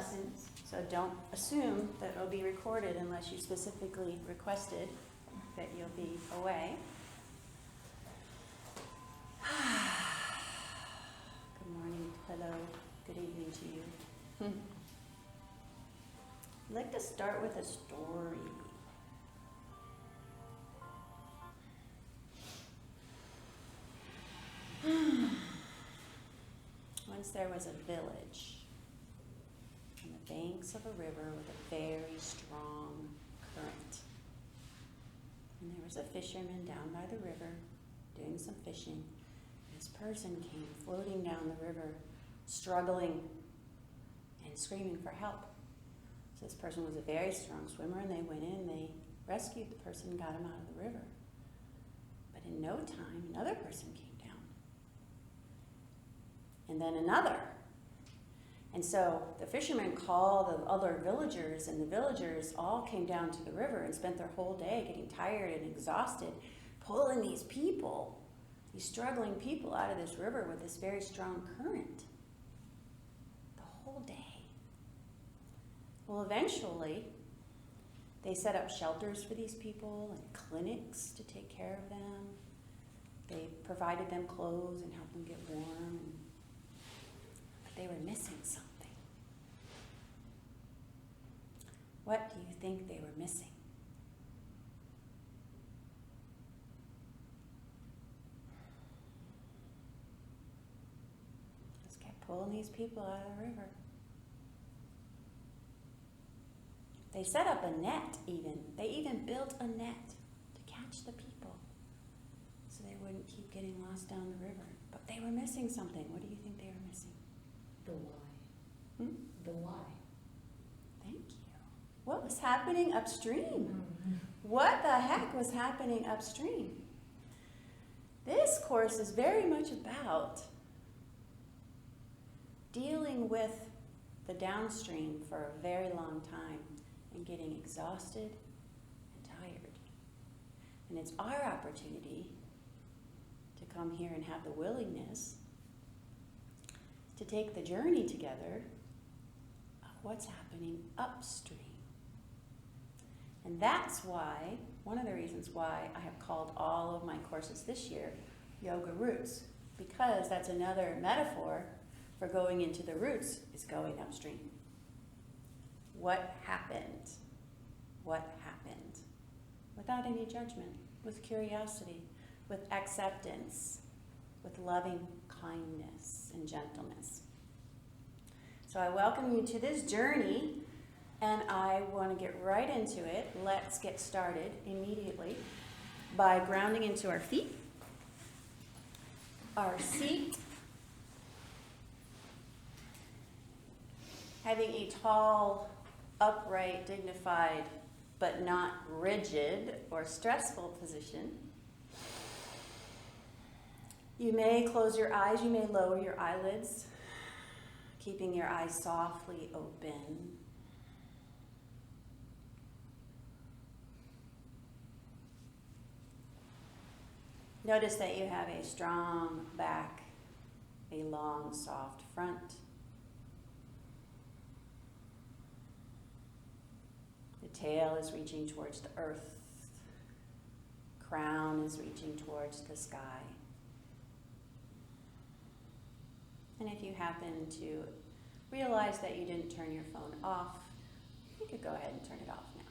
lessons, so don't assume that it'll be recorded unless you specifically requested that you'll be away. Good morning, hello, good evening to you. I'd like to start with a story. Once there was a village on the banks of a river with a very strong current. And there was a fisherman down by the river doing some fishing. This person came floating down the river, struggling and screaming for help. So this person was a very strong swimmer, and they went in, they rescued the person and got him out of the river. But in no time, another person came down. And then another. And so the fishermen called the other villagers, and the villagers all came down to the river and spent their whole day getting tired and exhausted, pulling these people, these struggling people out of this river with this very strong current. The whole day. Well, eventually, they set up shelters for these people and clinics to take care of them. They provided them clothes and helped them get warm. But they were missing something. What do you think they were missing? Just kept pulling these people out of the river. They set up a net even. They even built a net to catch the people so they wouldn't keep getting lost down the river. But they were missing something. What do you think they were missing? The why. The why. Thank you. What was happening upstream? What the heck was happening upstream? This course is very much about dealing with the downstream for a very long time and getting exhausted and tired. And it's our opportunity to come here and have the willingness to take the journey together of what's happening upstream. And that's why, one of the reasons why I have called all of my courses this year Yoga Roots, because that's another metaphor for going into the roots is going upstream. What happened? What happened? Without any judgment, with curiosity, with acceptance, with loving kindness and gentleness. So I welcome you to this journey, and I want to get right into it. Let's get started immediately by grounding into our feet, our seat, having a tall, upright, dignified, but not rigid or stressful position. You may close your eyes, you may lower your eyelids, keeping your eyes softly open. Notice that you have a strong back, a long, soft front. Tail is reaching towards the earth. Crown is reaching towards the sky. And if you happen to realize that you didn't turn your phone off, you could go ahead and turn it off now.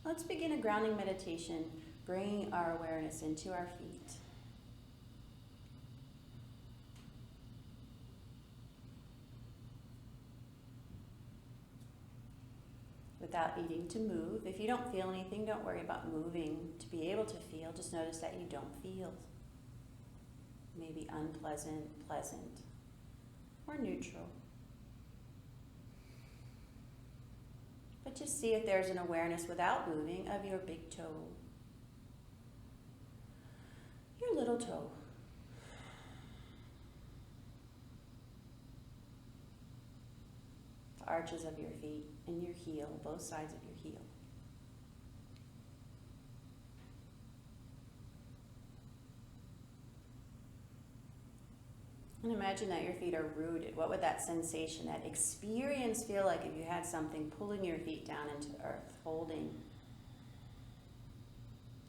Let's begin a grounding meditation, bringing our awareness into our feet. Without needing to move. If you don't feel anything, don't worry about moving. To be able to feel, just notice that you don't feel. Maybe unpleasant, pleasant, or neutral. But just see if there's an awareness without moving of your big toe, your little toe, the arches of your feet, and your heel, both sides of your heel. And imagine that your feet are rooted. What would that sensation, that experience feel like if you had something pulling your feet down into the earth, holding,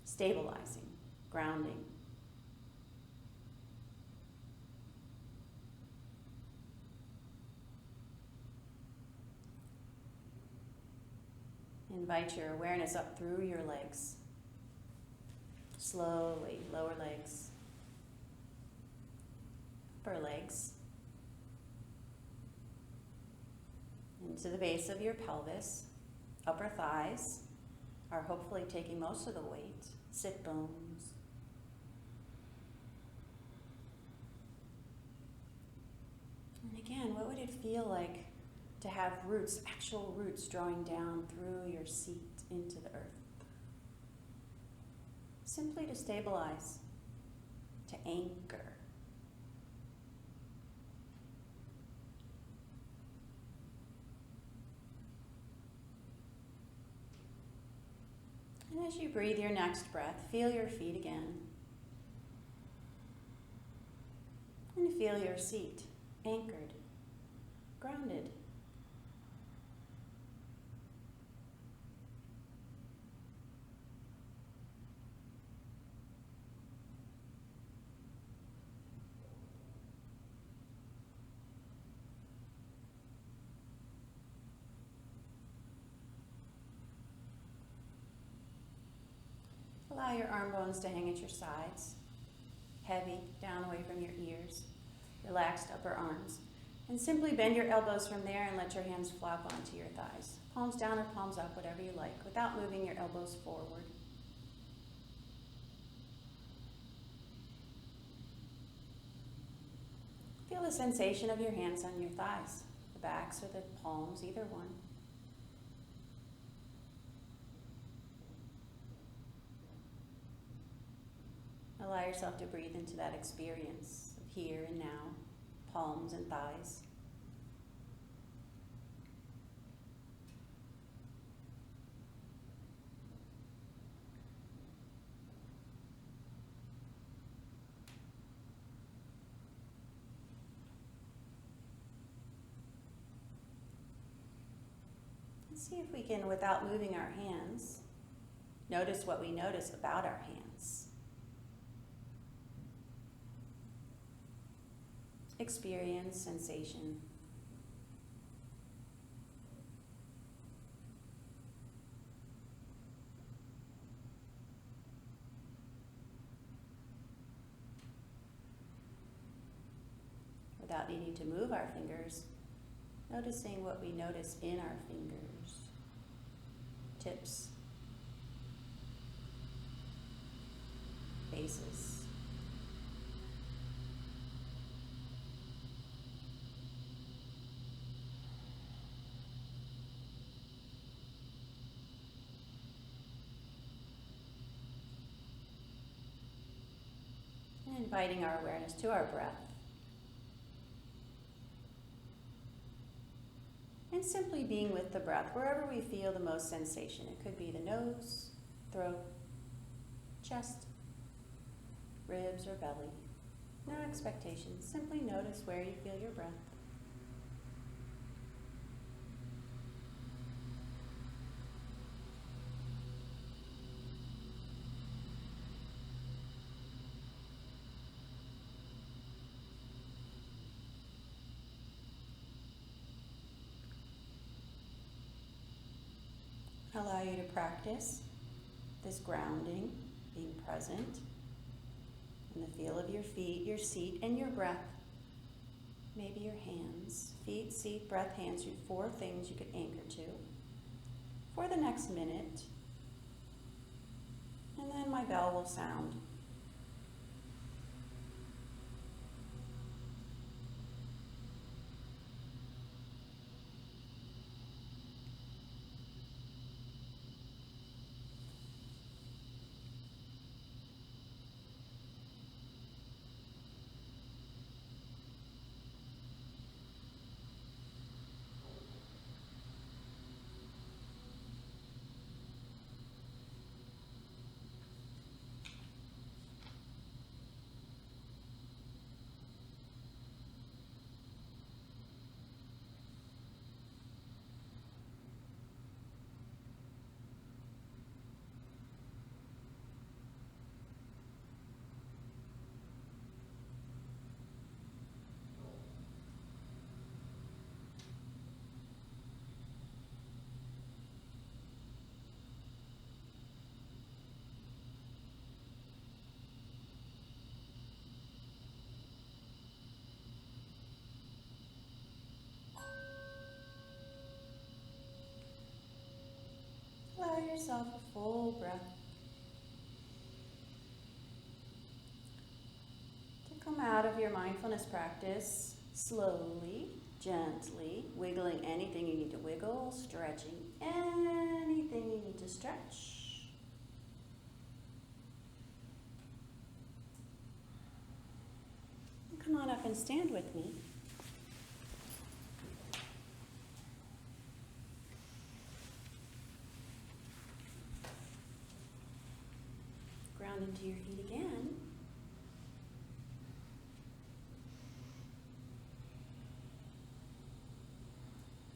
stabilizing, grounding? Invite your awareness up through your legs. Slowly, lower legs, upper legs, into the base of your pelvis. Upper thighs are hopefully taking most of the weight. Sit bones. And again, what would it feel like to have roots, actual roots drawing down through your seat into the earth? Simply to stabilize, to anchor. And as you breathe your next breath, feel your feet again. And feel your seat anchored, grounded. Allow your arm bones to hang at your sides, heavy, down away from your ears, relaxed upper arms. And simply bend your elbows from there and let your hands flop onto your thighs. Palms down or palms up, whatever you like, without moving your elbows forward. Feel the sensation of your hands on your thighs, the backs or the palms, either one. Allow yourself to breathe into that experience of here and now, palms and thighs. And see if we can, without moving our hands, notice what we notice about our hands. Experience sensation. Without needing to move our fingers, noticing what we notice in our fingers, tips, bases. And inviting our awareness to our breath. And simply being with the breath wherever we feel the most sensation. It could be the nose, throat, chest, ribs, or belly. No expectations. Simply notice where you feel your breath. Allow you to practice this grounding, being present in the feel of your feet, your seat, and your breath. Maybe your hands, feet, seat, breath, hands, your 4 things you could anchor to for the next minute. And then my bell will sound. yourself a full breath. To come out of your mindfulness practice slowly, gently, wiggling anything you need to wiggle, stretching anything you need to stretch. Come on up and stand with me. Ground into your feet again.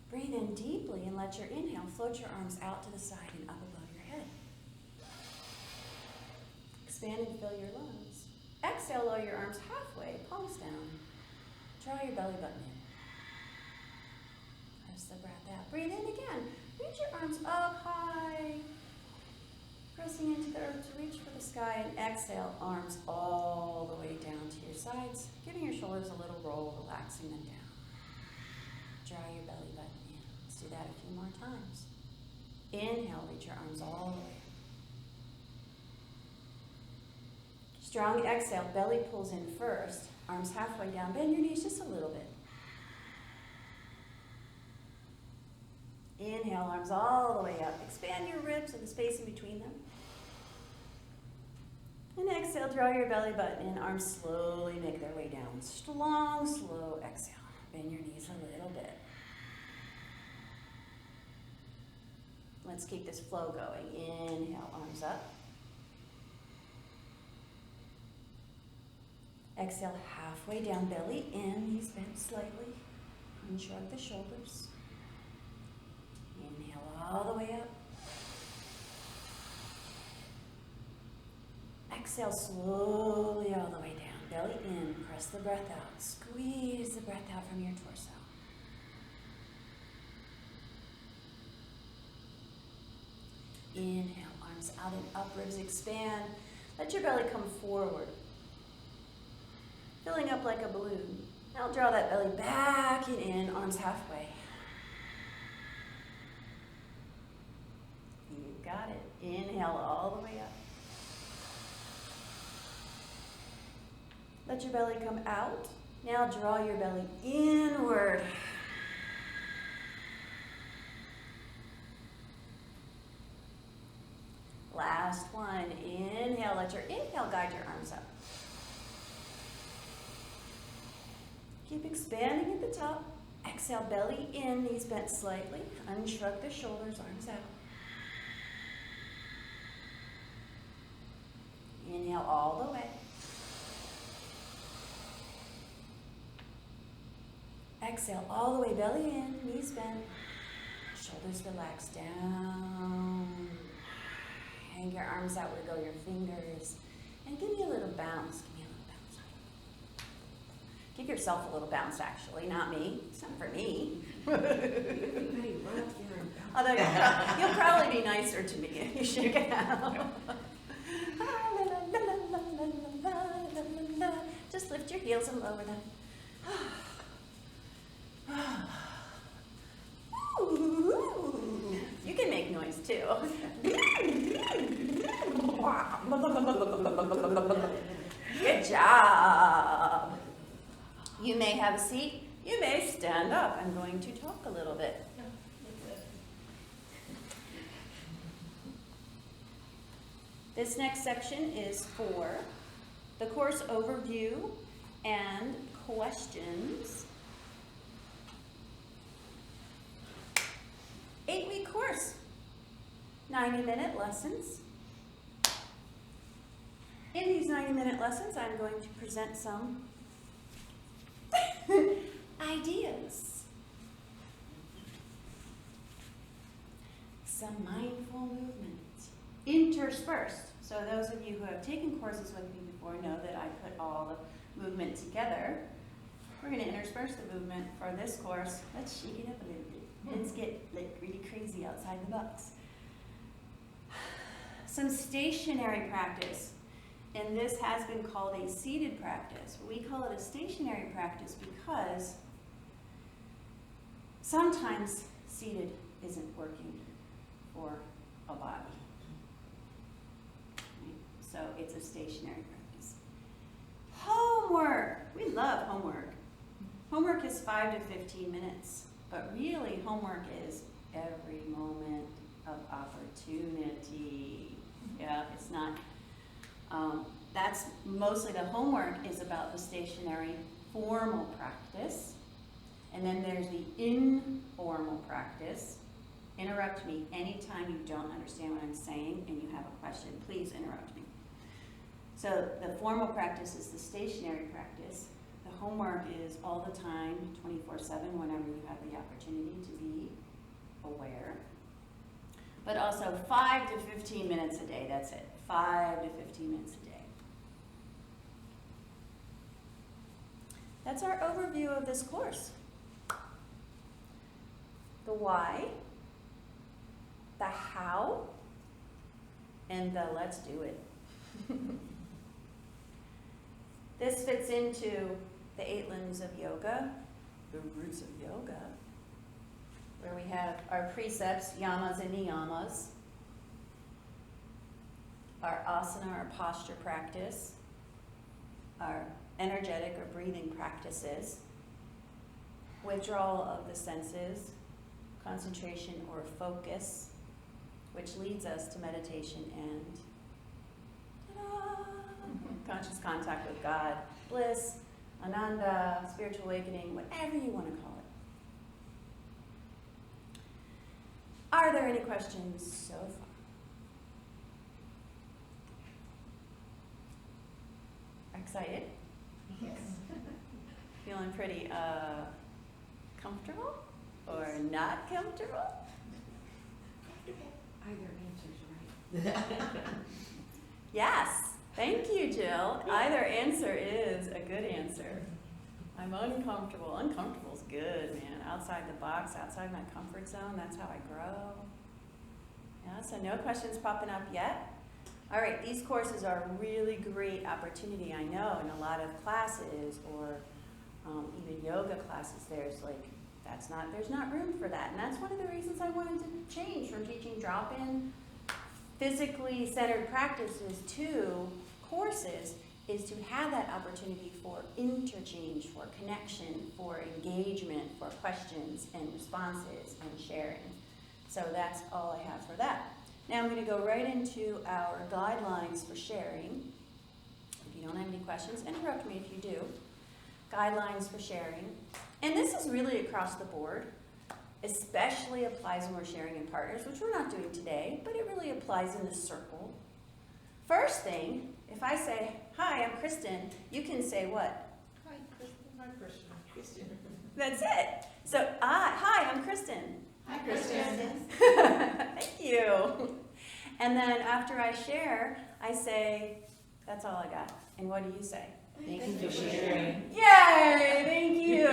Breathe in deeply and let your inhale float your arms out to the side and up above your head. Expand and fill your lungs. Exhale, lower your arms halfway, palms down. Draw your belly button in. Press the breath out. Breathe in again. Reach your arms up high. Pressing into the earth to reach for the sky, and exhale, arms all the way down to your sides, giving your shoulders a little roll, relaxing them down. Draw your belly button in. Let's do that a few more times. Inhale, reach your arms all the way up. Strong exhale, belly pulls in first, arms halfway down, bend your knees just a little bit. Inhale, arms all the way up. Expand your ribs and the space in between them. And exhale, draw your belly button in. Arms slowly make their way down. Long, slow exhale. Bend your knees a little bit. Let's keep this flow going. Inhale, arms up. Exhale, halfway down, belly in, knees bent slightly. And shrug the shoulders. Inhale all the way up. Exhale slowly all the way down. Belly in. Press the breath out. Squeeze the breath out from your torso. Inhale, arms out and up, ribs expand. Let your belly come forward. Filling up like a balloon. Now draw that belly back and in, arms halfway. You got it. Inhale all the way up. Let your belly come out. Now draw your belly inward. Last one. Inhale. Let your inhale guide your arms up. Keep expanding at the top. Exhale, belly in, knees bent slightly. Unshrug the shoulders, arms out. Inhale all the way. Exhale all the way, belly in, knees bent. Shoulders relax down. Hang your arms out, wiggle your fingers. And give me a little bounce. Give me a little bounce. Give yourself a little bounce, actually, not me. It's not for me. Although you'll probably be nicer to me if you shake it out. Just lift your heels and lower them. You can make noise too. Good job. You may have a seat. You may stand up. I'm going to talk a little bit. This next section is for the course overview and questions. 8-week course, 90-minute lessons. In these 90-minute lessons, I'm going to present some ideas, some mindful movements interspersed. So those of you who have taken courses with me before know that I put all the movement together. We're going to intersperse the movement for this course. Let's shake it up a little bit. Let's get like really crazy outside the box. Some stationary practice. And this has been called a seated practice. We call it a stationary practice because sometimes seated isn't working for a body. Right? So it's a stationary practice. Homework. We love homework. Homework is 5 to 15 minutes, but really homework is every moment of opportunity. Yeah, it's not, that's mostly the homework is about the stationary formal practice. And then there's the informal practice. Interrupt me anytime you don't understand what I'm saying and you have a question. Please interrupt me. So the formal practice is the stationary practice. The homework is all the time, 24/7, whenever you have the opportunity to be aware. But also 5 to 15 minutes a day, that's it. 5 to 15 minutes a day. That's our overview of this course. The why, the how, and the let's do it. This fits into the 8 limbs of yoga, the roots of yoga, where we have our precepts, yamas and niyamas, our asana, our posture practice, our energetic or breathing practices, withdrawal of the senses, concentration or focus, which leads us to meditation and ta-da, conscious contact with God, bliss, ananda, spiritual awakening, whatever you want to call it. Are there any questions so far? Excited? Yes. Feeling pretty comfortable or not comfortable? Either answer's right. Yes. Thank you, Jill. Either answer is a good answer. I'm uncomfortable. Uncomfortable's good, man. Outside the box, outside my comfort zone, that's how I grow. Yeah, so no questions popping up yet. All right, these courses are a really great opportunity. I know in a lot of classes or even yoga classes, there's not room for that. And that's one of the reasons I wanted to change from teaching drop-in, physically centered practices to courses, is to have that opportunity for interchange, for connection, for engagement, for questions and responses and sharing. So that's all I have for that. Now I'm going to go right into our guidelines for sharing. If you don't have any questions, interrupt me if you do. Guidelines for sharing. And this is really across the board. Especially applies when we're sharing in partners, which we're not doing today, but it really applies in the circle. First thing, if I say, hi, I'm Kristen, you can say what? Hi, Kristen. Hi, Kristen. That's it. So, hi, I'm Kristen. Hi, Kristen. Thank you. And then after I share, I say, that's all I got. And what do you say? Thank you for sharing. Yay! Thank you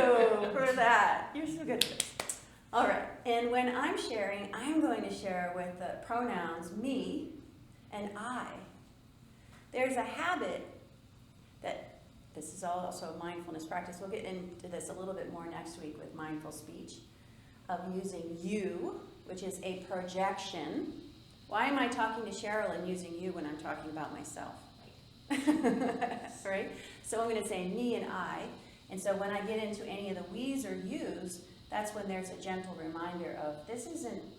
for that. You're so good at this. All right. And when I'm sharing, I'm going to share with the pronouns me and I. There's a habit that, this is also a mindfulness practice. We'll get into this a little bit more next week with mindful speech, of using you, which is a projection. Why am I talking to Cheryl and using you when I'm talking about myself? Right? So I'm going to say me and I. And so when I get into any of the we's or you's, that's when there's a gentle reminder of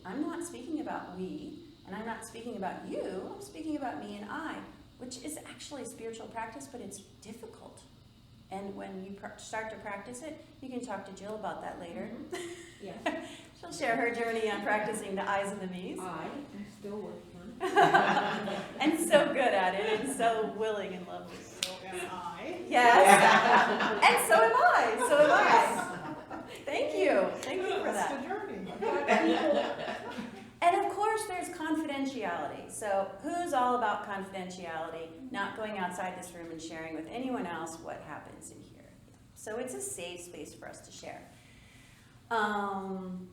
I'm not speaking about we, and I'm not speaking about you, I'm speaking about me and I, which is actually spiritual practice, but it's difficult. And when you start to practice it, you can talk to Jill about that later. Yes. She'll share her journey on practicing the I's and the me's. I'm still working. And so good at it, and so willing and lovely. So am I. Yes. And so am I. So am I. Thank you. Thank you for that. That's the journey. And of course, there's confidentiality. So who's all about confidentiality? Not going outside this room and sharing with anyone else what happens in here. So it's a safe space for us to share. And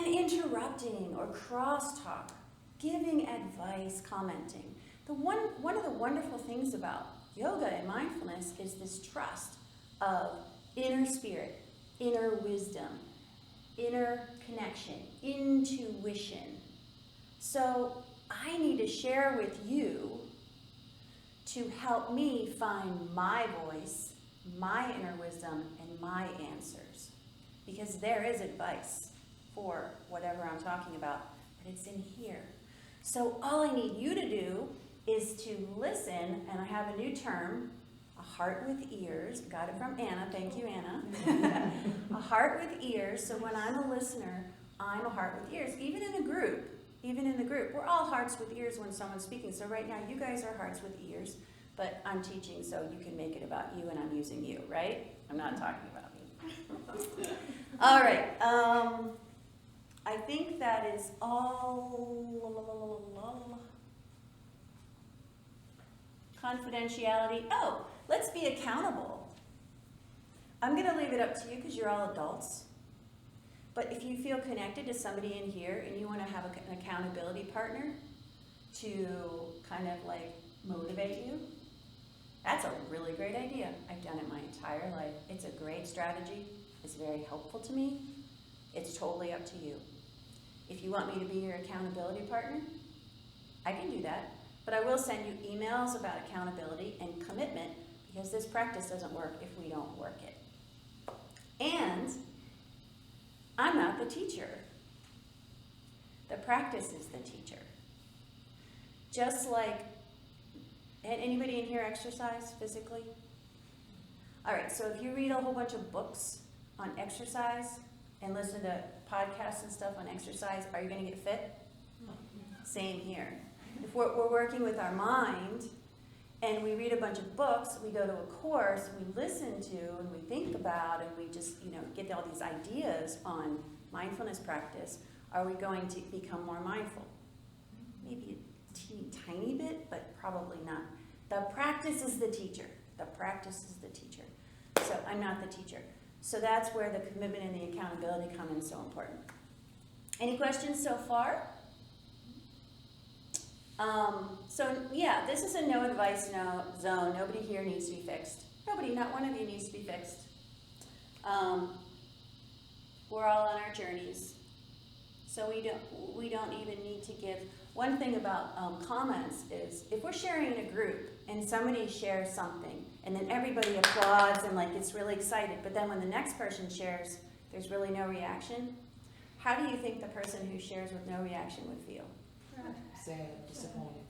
interrupting or crosstalk, giving advice, commenting. One of the wonderful things about yoga and mindfulness is this trust of inner spirit, inner wisdom, inner connection, intuition. So I need to share with you to help me find my voice, my inner wisdom, and my answers. Because there is advice for whatever I'm talking about, but it's in here. So all I need you to do is to listen, and I have a new term, a heart with ears. Got it from Anna. Thank you, Anna. A heart with ears. So when I'm a listener, I'm a heart with ears. Even in the group, we're all hearts with ears when someone's speaking. So right now, you guys are hearts with ears, but I'm teaching so you can make it about you, and I'm using you, right? I'm not talking about me. All right. I think that is all. Confidentiality. Oh, let's be accountable. I'm going to leave it up to you because you're all adults. But if you feel connected to somebody in here and you want to have an accountability partner to kind of like motivate you, that's a really great idea. I've done it my entire life. It's a great strategy. It's very helpful to me. It's totally up to you. If you want me to be your accountability partner, I can do that. But I will send you emails about accountability and commitment, because this practice doesn't work if we don't work it. And I'm not the teacher. The practice is the teacher. Just like, anybody in here exercise physically? All right, so if you read a whole bunch of books on exercise and listen to podcasts and stuff on exercise, are you going to get fit? Same here. If we're working with our mind and we read a bunch of books, we go to a course, we listen to and we think about and we just, get all these ideas on mindfulness practice, are we going to become more mindful? Maybe a teeny tiny bit, but probably not. The practice is the teacher. The practice is the teacher. So I'm not the teacher. So that's where the commitment and the accountability come in so important. Any questions so far? This is a no advice zone. Nobody here needs to be fixed. Nobody, not one of you needs to be fixed. We're all on our journeys. So we don't even need to give. One thing about comments is if we're sharing in a group and somebody shares something and then everybody applauds and gets really excited, but then when the next person shares, there's really no reaction. How do you think the person who shares with no reaction would feel? Sad, disappointed.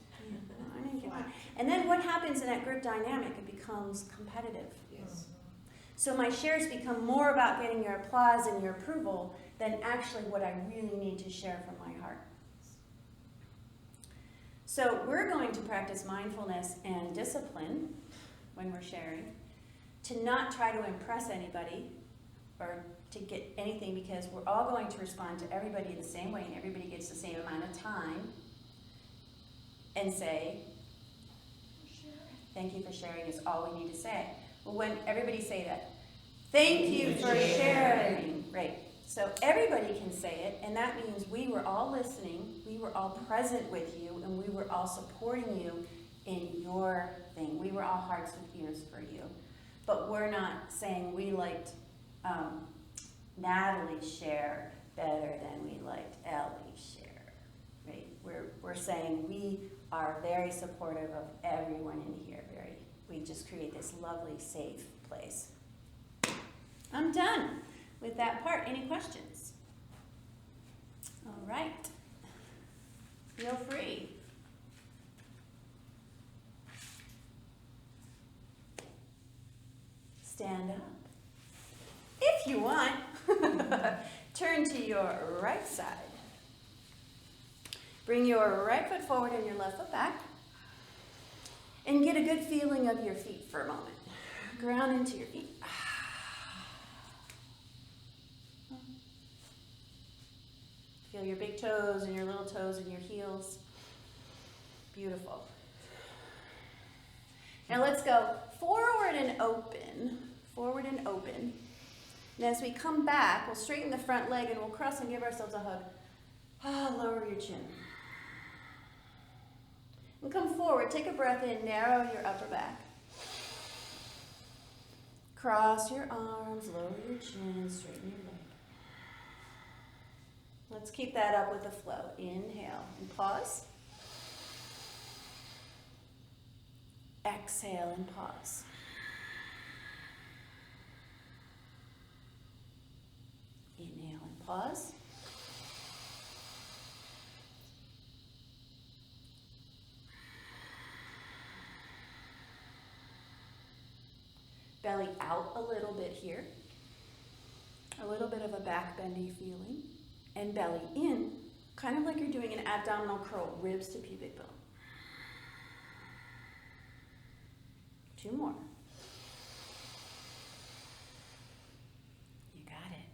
And then what happens in that group dynamic? It becomes competitive. Yes. So my shares become more about getting your applause and your approval than actually what I really need to share from my heart. So we're going to practice mindfulness and discipline when we're sharing, to not try to impress anybody or to get anything, because we're all going to respond to everybody the same way and everybody gets the same amount of time, and say, thank you for sharing is all we need to say. Well, when everybody say that, thank you for sharing. Right. So everybody can say it, and that means we were all listening, we were all present with you, and we were all supporting you in your thing. We were all hearts with ears for you. But we're not saying we liked Natalie's share better than we liked Ellie's share. Right? We're saying we are very supportive of everyone in here. We just create this lovely, safe place. I'm done with that part. Any questions? All right. Feel free. Stand up. If you want, turn to your right side. Bring your right foot forward and your left foot back. And get a good feeling of your feet for a moment. Ground into your feet. Feel your big toes and your little toes and your heels. Beautiful. Now let's go forward and open. Forward and open. And as we come back, we'll straighten the front leg and we'll cross and give ourselves a hug. Lower your chin. And come forward, take a breath in, narrow your upper back. Cross your arms, lower your chin, straighten your leg. Let's keep that up with the flow. Inhale and pause. Exhale and pause. Inhale and pause. Belly out a little bit here. A little bit of a back bendy feeling. And belly in, kind of like you're doing an abdominal curl, ribs to pubic bone. 2 more. You got it.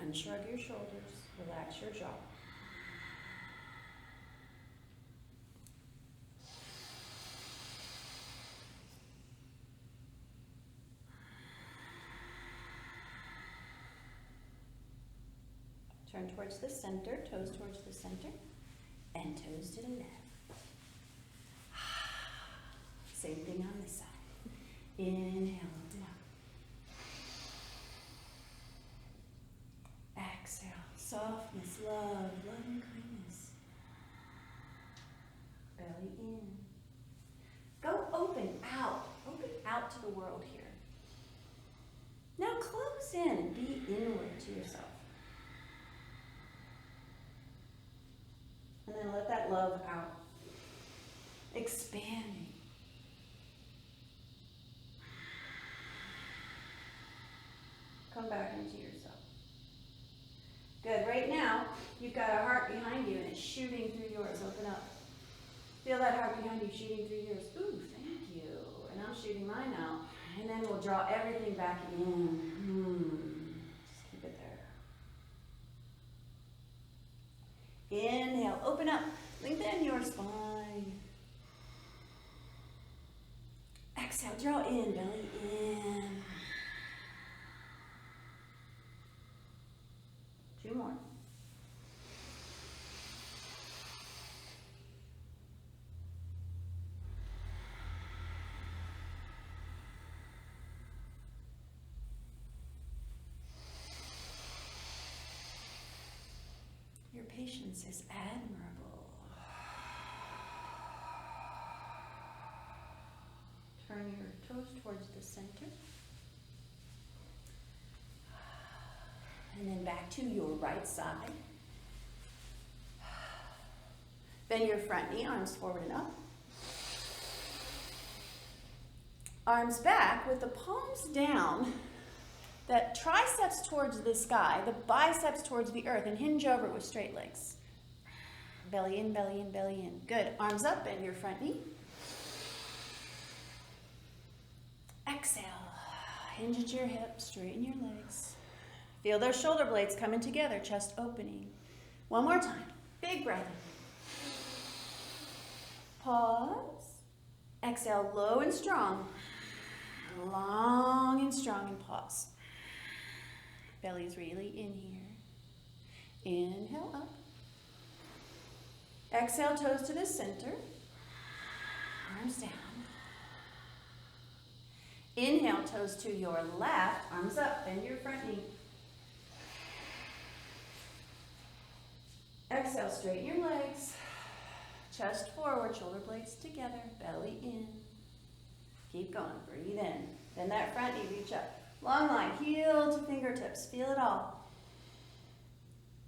Unshrug your shoulders, relax your jaw. Turn towards the center, toes towards the center, and toes to the left. Same thing on this side. Inhale, open up. Exhale, softness, love, loving kindness. Belly in. Go open out to the world here. Now close in and be inward to yourself. And then let that love out, expanding. Come back into yourself. Good. Right now, you've got a heart behind you and it's shooting through yours. Open up. Feel that heart behind you shooting through yours. Ooh, thank you. And I'm shooting mine out. And then we'll draw everything back in. Just keep it there. Inhale, open up, lengthen your spine. Exhale, draw in, belly in. 2 more. Your patience is admirable. Turn your toes towards the center. And then back to your right side. Bend your front knee, arms forward and up. Arms back with the palms down. The triceps towards the sky, the biceps towards the earth, and hinge over with straight legs. Belly in, belly in, belly in. Good. Arms up, bend your front knee. Exhale. Hinge at your hips, straighten your legs. Feel those shoulder blades coming together, chest opening. One more time. Big breath in. Pause. Exhale, low and strong. Long and strong, and pause. Belly's really in here. Inhale up. Exhale, toes to the center. Arms down. Inhale, toes to your left. Arms up, bend your front knee. Exhale, straighten your legs. Chest forward, shoulder blades together, belly in. Keep going, breathe in. Bend that front knee, reach up. Long line, heel to fingertips, feel it all.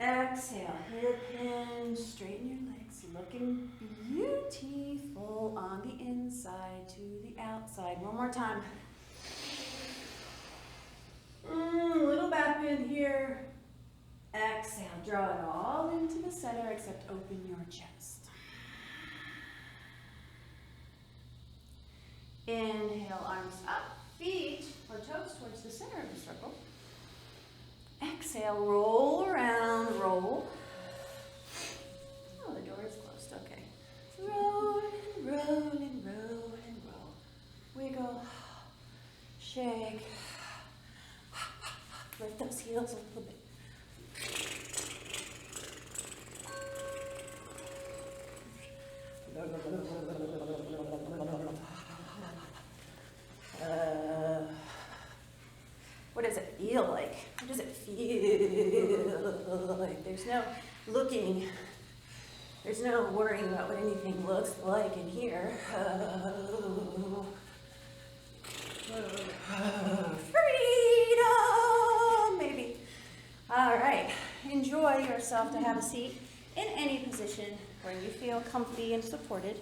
Exhale, hip hinge, straighten your legs, looking beautiful on the inside to the outside. One more time. Little back bend here. Exhale, draw it all into the center except open your chest. Inhale, arms up, feet or toes towards the center of the circle. Exhale, roll around, roll. Oh, the door is closed, okay. Roll and roll and roll and roll. Wiggle, shake. Lift those heels a little bit. What does it feel like? What does it feel like? There's no looking, there's no worrying about what anything looks like in here. yourself to have a seat in any position where you feel comfy and supported.